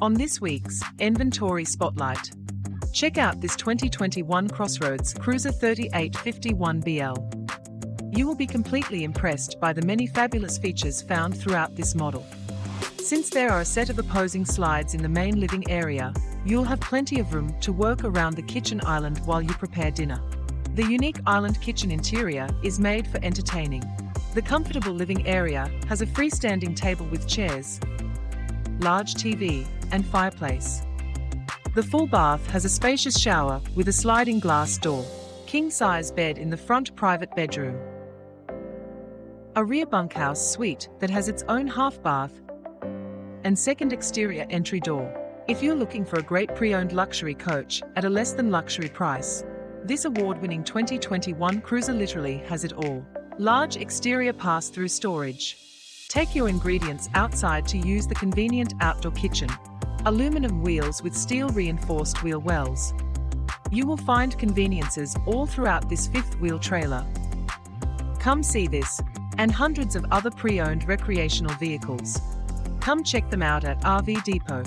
On this week's Inventory Spotlight, check out this 2021 Crossroads Cruiser 3851BL. You will be completely impressed by the many fabulous features found throughout this model. Since there are a set of opposing slides in the main living area, you'll have plenty of room to work around the kitchen island while you prepare dinner. The unique island kitchen interior is made for entertaining. The comfortable living area has a freestanding table with chairs, large TV, and fireplace. The full bath has a spacious shower with a sliding glass door, king-size bed in the front private bedroom, a rear bunkhouse suite that has its own half bath, and second exterior entry door. If you're looking for a great pre-owned luxury coach at a less than luxury price, this award-winning 2021 Cruiser literally has it all. Large exterior pass-through storage. Take your ingredients outside to use the convenient outdoor kitchen. Aluminum wheels with steel-reinforced wheel wells. You will find conveniences all throughout this fifth-wheel trailer. Come see this and hundreds of other pre-owned recreational vehicles. Come check them out at RV Depot.